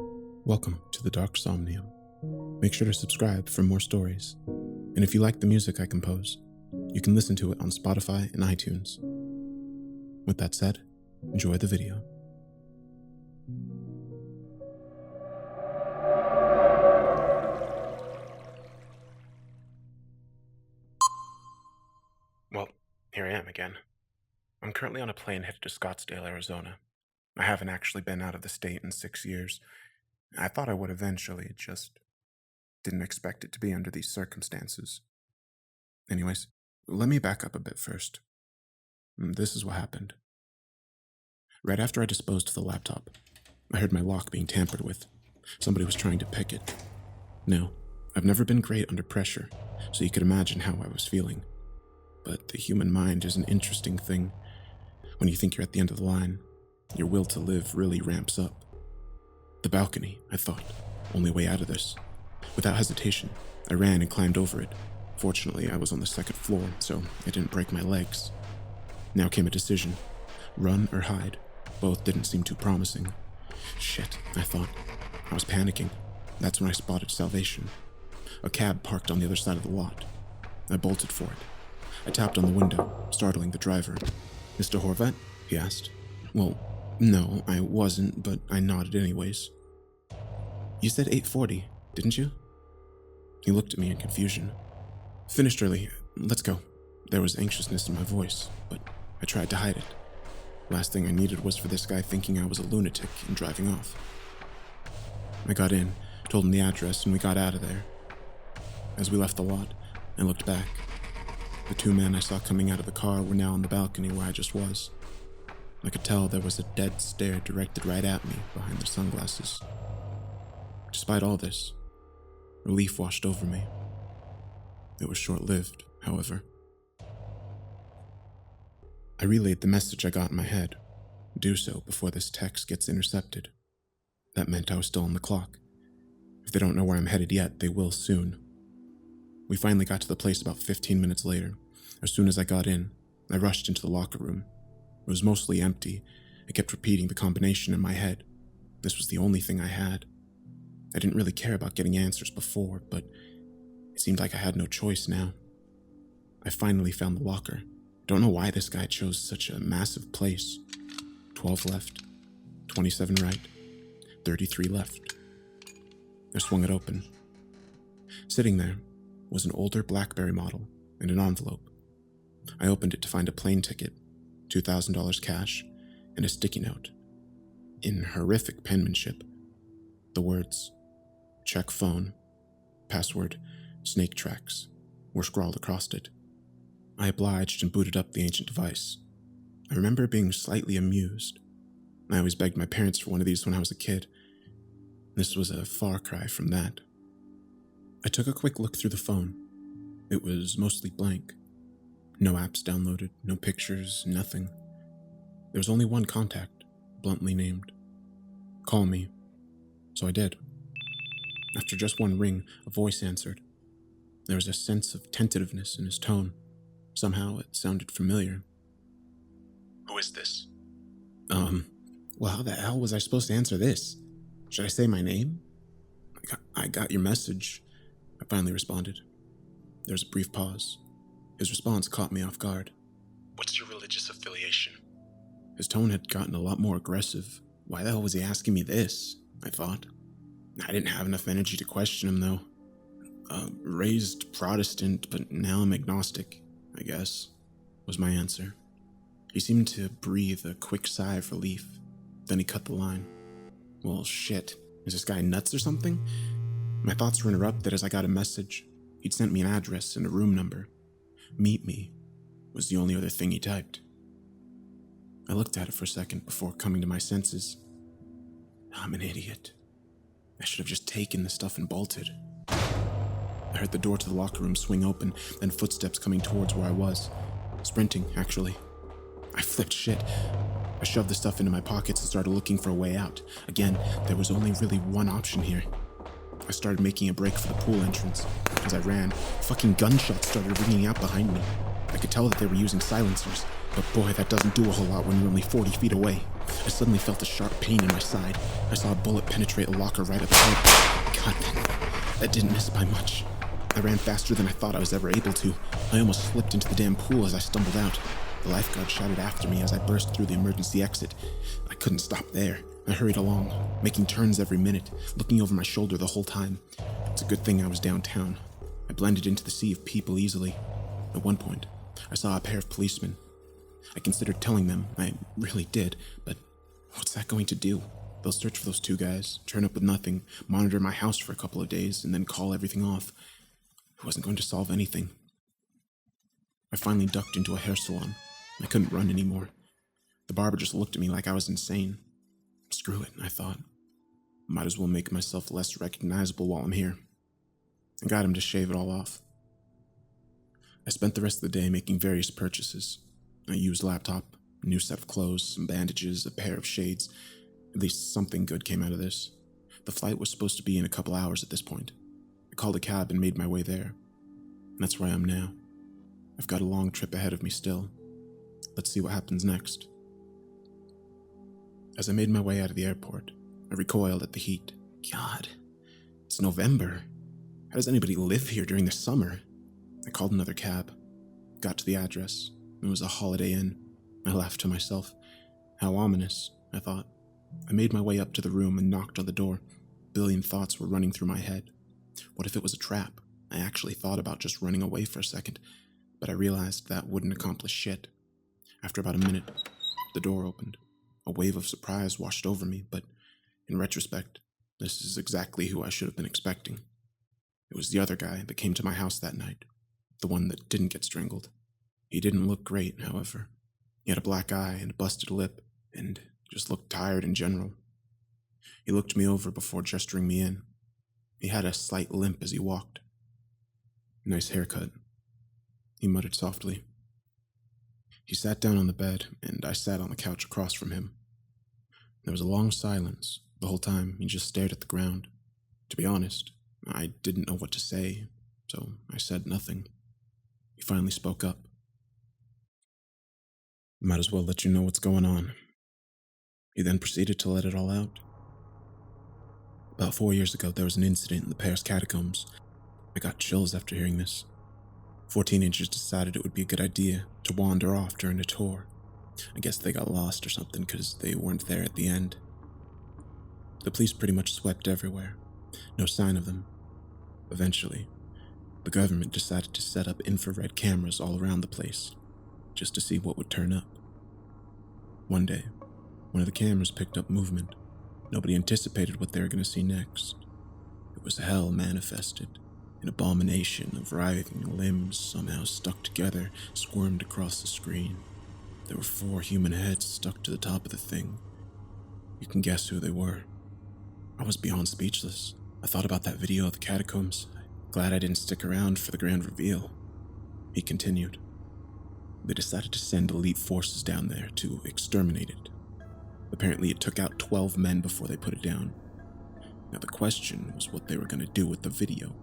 Welcome to the Dark Somnium. Make sure to subscribe for more stories. And if you like the music I compose, you can listen to it on Spotify and iTunes. With that said, enjoy the video. Well, here I am again. I'm currently on a plane headed to Scottsdale, Arizona. I haven't actually been out of the state in 6 years. I thought I would eventually, just didn't expect it to be under these circumstances. Anyways, let me back up a bit first. This is what happened. Right after I disposed of the laptop, I heard my lock being tampered with. Somebody was trying to pick it. Now, I've never been great under pressure, so you could imagine how I was feeling. But the human mind is an interesting thing. When you think you're at the end of the line, your will to live really ramps up. The balcony, I thought, only way out of this. Without hesitation, I ran and climbed over it. Fortunately, I was on the second floor, so I didn't break my legs. Now came a decision. Run or hide. Both didn't seem too promising. Shit, I thought. I was panicking. That's when I spotted salvation. A cab parked on the other side of the lot. I bolted for it. I tapped on the window, startling the driver. "Mr. Horvat?" he asked. Well, no, I wasn't, but I nodded anyways. "You said 8:40, didn't you?" He looked at me in confusion. "Finished early. Let's go." There was anxiousness in my voice, but I tried to hide it. Last thing I needed was for this guy thinking I was a lunatic and driving off. I got in, told him the address, and we got out of there. As we left the lot, I looked back. The two men I saw coming out of the car were now on the balcony where I just was. I could tell there was a dead stare directed right at me behind their sunglasses. Despite all this, relief washed over me. It was short-lived, however. I relayed the message I got in my head. Do so before this text gets intercepted. That meant I was still on the clock. If they don't know where I'm headed yet, they will soon. We finally got to the place about 15 minutes later. As soon as I got in, I rushed into the locker room. It was mostly empty. I kept repeating the combination in my head. This was the only thing I had. I didn't really care about getting answers before, but it seemed like I had no choice now. I finally found the locker. Don't know why this guy chose such a massive place. 12 left, 27 right, 33 left. I swung it open. Sitting there was an older BlackBerry model and an envelope. I opened it to find a plane ticket, $2,000 cash, and a sticky note. In horrific penmanship, the words, "Check phone," password, "Snake Tracks," were scrawled across it. I obliged and booted up the ancient device. I remember being slightly amused. I always begged my parents for one of these when I was a kid. This was a far cry from that. I took a quick look through the phone. It was mostly blank. No apps downloaded, no pictures, nothing. There was only one contact, bluntly named. "Call me." So I did. After just one ring, a voice answered. There was a sense of tentativeness in his tone. Somehow it sounded familiar. "Who is this?" Well, how the hell was I supposed to answer this? Should I say my name? I got your message," I finally responded. There was a brief pause. His response caught me off guard. "What's your religious affiliation?" His tone had gotten a lot more aggressive. Why the hell was he asking me this? I thought. I didn't have enough energy to question him, though. Raised Protestant, but now I'm agnostic, I guess, was my answer. He seemed to breathe a quick sigh of relief. Then he cut the line. Well, shit. Is this guy nuts or something? My thoughts were interrupted as I got a message. He'd sent me an address and a room number. "Meet me" was the only other thing he typed. I looked at it for a second before coming to my senses. I'm an idiot. I should have just taken the stuff and bolted. I heard the door to the locker room swing open, then footsteps coming towards where I was. Sprinting, actually. I flipped shit. I shoved the stuff into my pockets and started looking for a way out. Again, there was only really one option here. I started making a break for the pool entrance. As I ran, fucking gunshots started ringing out behind me. I could tell that they were using silencers, but boy, that doesn't do a whole lot when you're only 40 feet away. I suddenly felt a sharp pain in my side. I saw a bullet penetrate a locker right at the head. God, that didn't miss by much. I ran faster than I thought I was ever able to. I almost slipped into the damn pool as I stumbled out. The lifeguard shouted after me as I burst through the emergency exit. I couldn't stop there. I hurried along, making turns every minute, looking over my shoulder the whole time. It's a good thing I was downtown. I blended into the sea of people easily. At one point, I saw a pair of policemen. I considered telling them, I really did, but what's that going to do? They'll search for those two guys, turn up with nothing, monitor my house for a couple of days, and then call everything off. It wasn't going to solve anything. I finally ducked into a hair salon. I couldn't run anymore. The barber just looked at me like I was insane. Screw it, I thought. Might as well make myself less recognizable while I'm here. I got him to shave it all off. I spent the rest of the day making various purchases. A used laptop, a new set of clothes, some bandages, a pair of shades. At least something good came out of this. The flight was supposed to be in a couple hours at this point. I called a cab and made my way there. And that's where I am now. I've got a long trip ahead of me still. Let's see what happens next. As I made my way out of the airport, I recoiled at the heat. God, it's November. How does anybody live here during the summer? I called another cab, got to the address. It was a Holiday Inn. I laughed to myself. How ominous, I thought. I made my way up to the room and knocked on the door. A billion thoughts were running through my head. What if it was a trap? I actually thought about just running away for a second, but I realized that wouldn't accomplish shit. After about a minute, the door opened. A wave of surprise washed over me, but in retrospect, this is exactly who I should have been expecting. It was the other guy that came to my house that night, the one that didn't get strangled. He didn't look great, however. He had a black eye and a busted lip, and just looked tired in general. He looked me over before gesturing me in. He had a slight limp as he walked. Nice haircut, he muttered softly. He sat down on the bed, and I sat on the couch across from him. There was a long silence. The whole time, he just stared at the ground. To be honest, I didn't know what to say, so I said nothing. He finally spoke up. Might as well let you know what's going on. He then proceeded to let it all out. About 4 years ago, there was an incident in the Paris catacombs. I got chills after hearing this. 4 teenagers decided it would be a good idea to wander off during a tour. I guess they got lost or something because they weren't there at the end. The police pretty much swept everywhere. No sign of them. Eventually, the government decided to set up infrared cameras all around the place, just to see what would turn up. One day, one of the cameras picked up movement. Nobody anticipated what they were going to see next. It was hell manifested. An abomination of writhing limbs somehow stuck together squirmed across the screen. There were 4 human heads stuck to the top of the thing. You can guess who they were. I was beyond speechless. I thought about that video of the catacombs. Glad I didn't stick around for the grand reveal. He continued. They decided to send elite forces down there to exterminate it. Apparently it took out 12 men before they put it down. Now the question was what they were going to do with the video.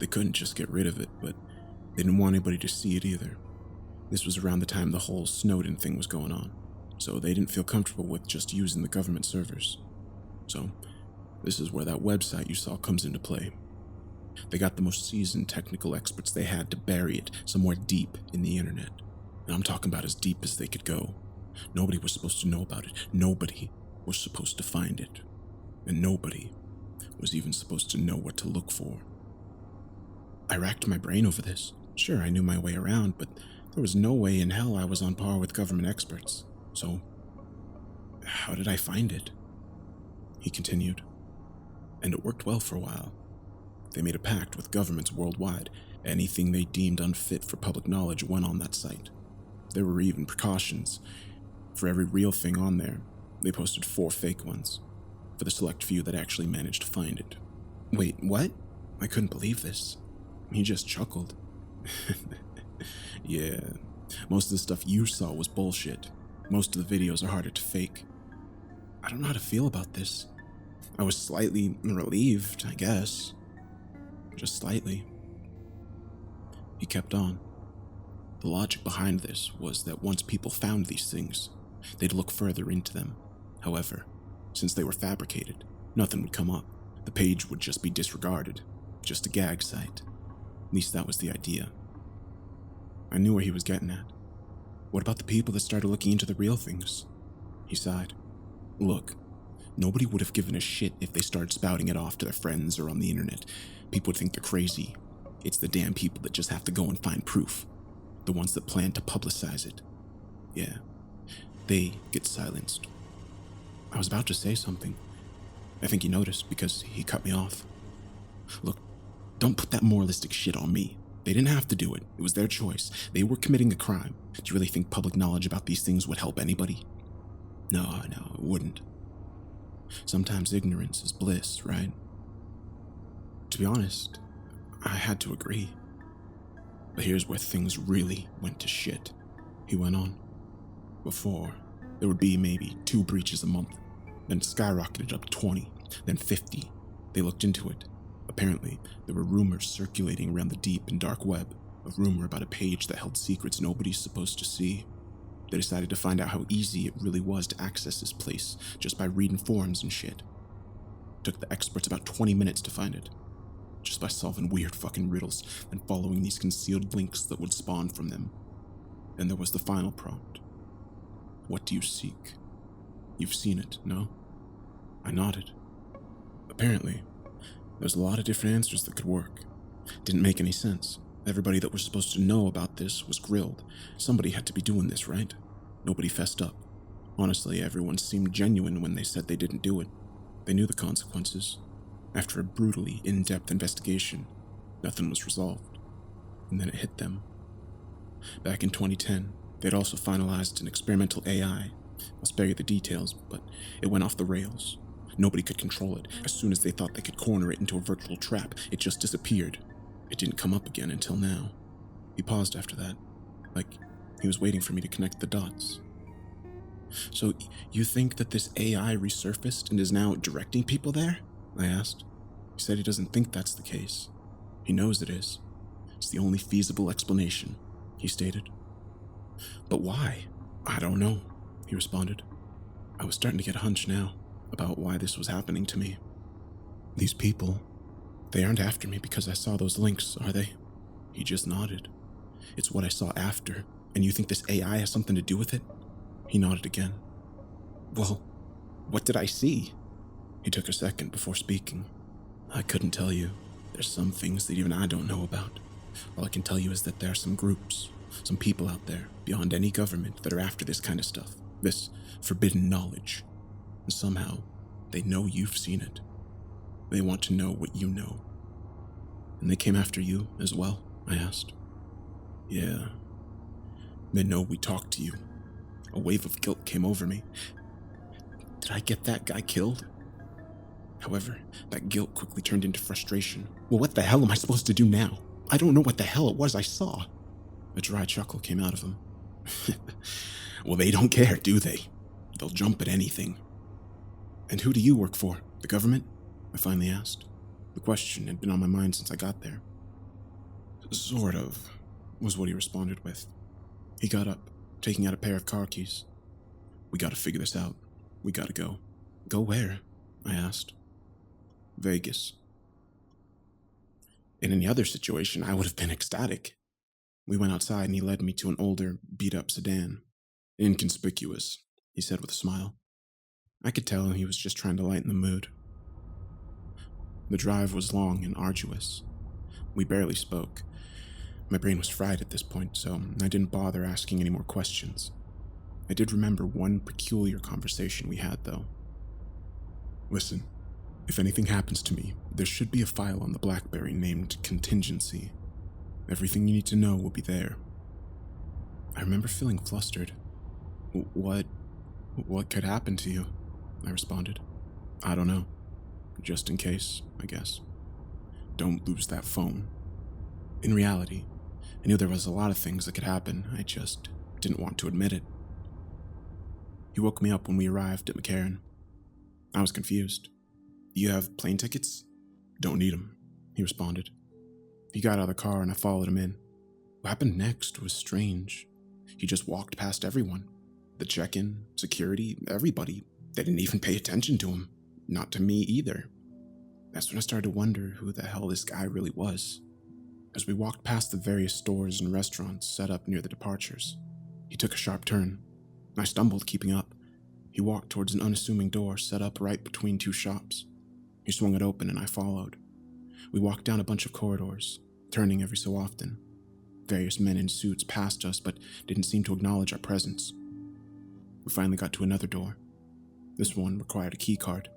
They couldn't just get rid of it, but they didn't want anybody to see it either. This was around the time the whole Snowden thing was going on, so they didn't feel comfortable with just using the government servers. So, this is where that website you saw comes into play. They got the most seasoned technical experts they had to bury it somewhere deep in the internet. And I'm talking about as deep as they could go. Nobody was supposed to know about it. Nobody was supposed to find it. And nobody was even supposed to know what to look for. I racked my brain over this. Sure, I knew my way around, but there was no way in hell I was on par with government experts. So, how did I find it? He continued. And it worked well for a while. They made a pact with governments worldwide. Anything they deemed unfit for public knowledge went on that site. There were even precautions. For every real thing on there, they posted 4 fake ones, for the select few that actually managed to find it. Wait, what? I couldn't believe this. He just chuckled. Yeah, most of the stuff you saw was bullshit. Most of the videos are harder to fake. I don't know how to feel about this. I was slightly relieved, I guess. Just slightly. He kept on. The logic behind this was that once people found these things, they'd look further into them, However, since they were fabricated, nothing would come up. The page would just be disregarded, just a gag site. At least that was the idea. I knew where he was getting at. What about the people that started looking into the real things? He sighed. Look, nobody would have given a shit if they started spouting it off to their friends or on the internet. People would think they're crazy. It's the damn people that just have to go and find proof. The ones that plan to publicize it. Yeah, they get silenced. I was about to say something. I think he noticed because he cut me off. Look, don't put that moralistic shit on me. They didn't have to do it. It was their choice. They were committing a crime. Do you really think public knowledge about these things would help anybody? No, it wouldn't. Sometimes ignorance is bliss, right? To be honest, I had to agree. But here's where things really went to shit, he went on. Before, there would be maybe 2 breaches a month, then it skyrocketed up to 20, then 50. They looked into it. Apparently, there were rumors circulating around the deep and dark web, a rumor about a page that held secrets nobody's supposed to see. They decided to find out how easy it really was to access this place just by reading forums and shit. It took the experts about 20 minutes to find it, just by solving weird fucking riddles and following these concealed links that would spawn from them. Then there was the final prompt. What do you seek? You've seen it, no? I nodded. Apparently, there's a lot of different answers that could work. Didn't make any sense. Everybody that was supposed to know about this was grilled. Somebody had to be doing this, right? Nobody fessed up. Honestly, everyone seemed genuine when they said they didn't do it. They knew the consequences. After a brutally in-depth investigation, nothing was resolved. And then it hit them. Back in 2010, they'd also finalized an experimental AI. I'll spare you the details, but it went off the rails. Nobody could control it. As soon as they thought they could corner it into a virtual trap, it just disappeared. It didn't come up again until now. He paused after that, like he was waiting for me to connect the dots. So, you think that this AI resurfaced and is now directing people there? I asked. He said he doesn't think that's the case. He knows it is. It's the only feasible explanation, he stated. But why? I don't know, he responded. I was starting to get a hunch now about why this was happening to me. These people, they aren't after me because I saw those links, are they? He just nodded. It's what I saw after, and you think this AI has something to do with it? He nodded again. Well, what did I see? He took a second before speaking. I couldn't tell you. There's some things that even I don't know about. All I can tell you is that there are some groups, some people out there, beyond any government, that are after this kind of stuff, this forbidden knowledge. And somehow, they know you've seen it. They want to know what you know. And they came after you as well, I asked. Yeah. They know we talked to you. A wave of guilt came over me. Did I get that guy killed? However, that guilt quickly turned into frustration. Well, what the hell am I supposed to do now? I don't know what the hell it was I saw. A dry chuckle came out of him. Well, they don't care, do they? They'll jump at anything. And who do you work for? The government? I finally asked. The question had been on my mind since I got there. Sort of, was what he responded with. He got up, taking out a pair of car keys. We gotta figure this out. We gotta go. Go where? I asked. Vegas. In any other situation, I would have been ecstatic. We went outside and he led me to an older, beat-up sedan. Inconspicuous, he said with a smile. I could tell he was just trying to lighten the mood. The drive was long and arduous. We barely spoke. My brain was fried at this point, so I didn't bother asking any more questions. I did remember one peculiar conversation we had, though. Listen, if anything happens to me, there should be a file on the BlackBerry named Contingency. Everything you need to know will be there. I remember feeling flustered. What could happen to you? I responded. I don't know. Just in case, I guess. Don't lose that phone. In reality, I knew there was a lot of things that could happen. I just didn't want to admit it. He woke me up when we arrived at McCarran. I was confused. You have plane tickets? Don't need them, he responded. He got out of the car and I followed him in. What happened next was strange. He just walked past everyone. The check-in, security, everybody. They didn't even pay attention to him. Not to me either. That's when I started to wonder who the hell this guy really was. As we walked past the various stores and restaurants set up near the departures, he took a sharp turn. I stumbled, keeping up. He walked towards an unassuming door set up right between two shops. He swung it open and I followed. We walked down a bunch of corridors, turning every so often. Various men in suits passed us but didn't seem to acknowledge our presence. We finally got to another door. This one required a key card.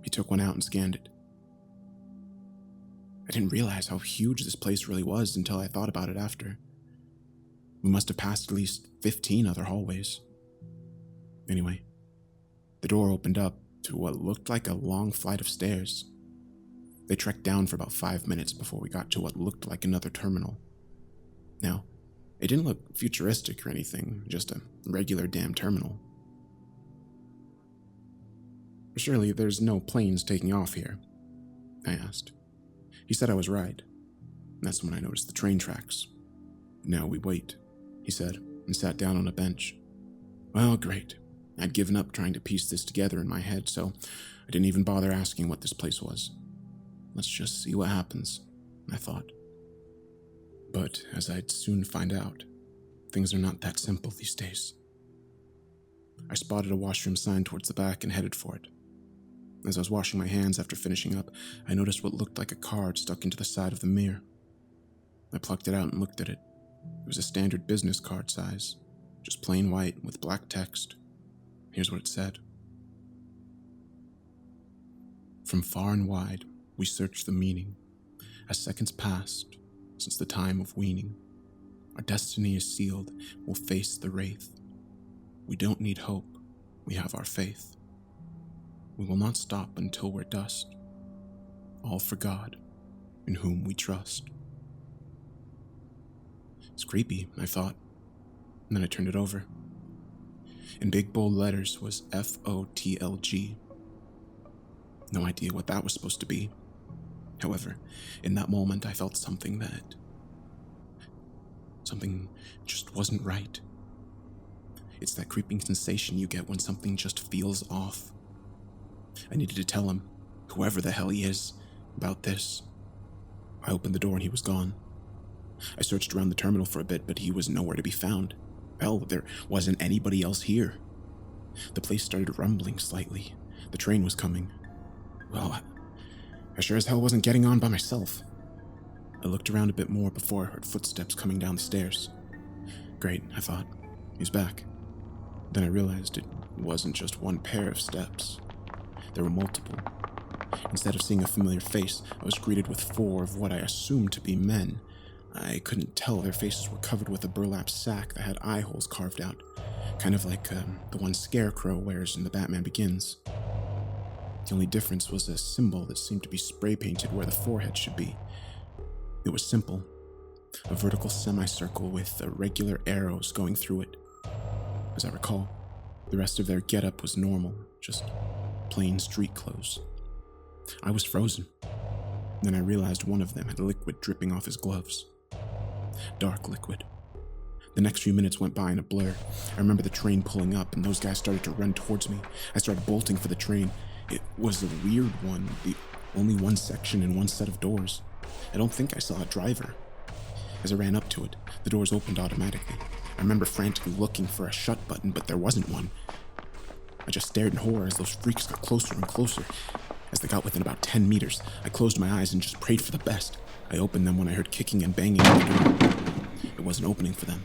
He took one out and scanned it. I didn't realize how huge this place really was until I thought about it after. We must have passed at least 15 other hallways. Anyway, the door opened up to what looked like a long flight of stairs. They trekked down for about 5 minutes before we got to what looked like another terminal. Now, it didn't look futuristic or anything, just a regular damn terminal. Surely there's no planes taking off here, I asked. He said I was right. That's when I noticed the train tracks. Now we wait, he said, and sat down on a bench. Well, great. I'd given up trying to piece this together in my head, so I didn't even bother asking what this place was. Let's just see what happens, I thought. But as I'd soon find out, things are not that simple these days. I spotted a washroom sign towards the back and headed for it. As I was washing my hands after finishing up, I noticed what looked like a card stuck into the side of the mirror. I plucked it out and looked at it. It was a standard business card size, just plain white with black text. Here's what it said. From far and wide, we search the meaning. As seconds passed, since the time of weaning, our destiny is sealed, we'll face the wraith. We don't need hope, we have our faith. We will not stop until we're dust. All for God, in whom we trust. It's creepy, I thought, and then I turned it over. In big bold letters was FOTLG. No idea what that was supposed to be. However, in that moment I felt something just wasn't right. It's that creeping sensation you get when something just feels off. I needed to tell him, whoever the hell he is, about this. I opened the door and he was gone. I searched around the terminal for a bit, but he was nowhere to be found. Hell, there wasn't anybody else here. The place started rumbling slightly. The train was coming. Well, I sure as hell wasn't getting on by myself. I looked around a bit more before I heard footsteps coming down the stairs. Great, I thought. He's back. Then I realized it wasn't just one pair of steps. There were multiple. Instead of seeing a familiar face, I was greeted with 4 of what I assumed to be men. I couldn't tell. Their faces were covered with a burlap sack that had eye holes carved out, kind of like the one Scarecrow wears in The Batman Begins. The only difference was a symbol that seemed to be spray painted where the forehead should be. It was simple, a vertical semicircle with irregular arrows going through it. As I recall, the rest of their getup was normal, just plain street clothes. I was frozen. Then I realized one of them had liquid dripping off his gloves. Dark liquid. The next few minutes went by in a blur. I remember the train pulling up and those guys started to run towards me. I started bolting for the train. It was a weird one, the only one section and one set of doors. I don't think I saw a driver. As I ran up to it, the doors opened automatically. I remember frantically looking for a shut button, but there wasn't one. I just stared in horror as those freaks got closer and closer. As they got within about 10 meters, I closed my eyes and just prayed for the best. I opened them when I heard kicking and banging at the door. It wasn't opening for them.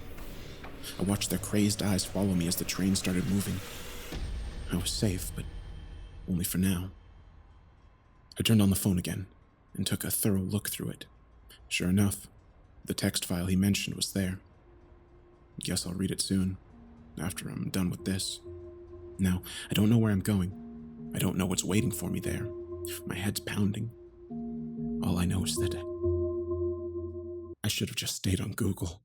I watched their crazed eyes follow me as the train started moving. I was safe, but only for now. I turned on the phone again and took a thorough look through it. Sure enough, the text file he mentioned was there. Guess I'll read it soon, after I'm done with this. Now, I don't know where I'm going. I don't know what's waiting for me there. My head's pounding. All I know is that I should have just stayed on Google.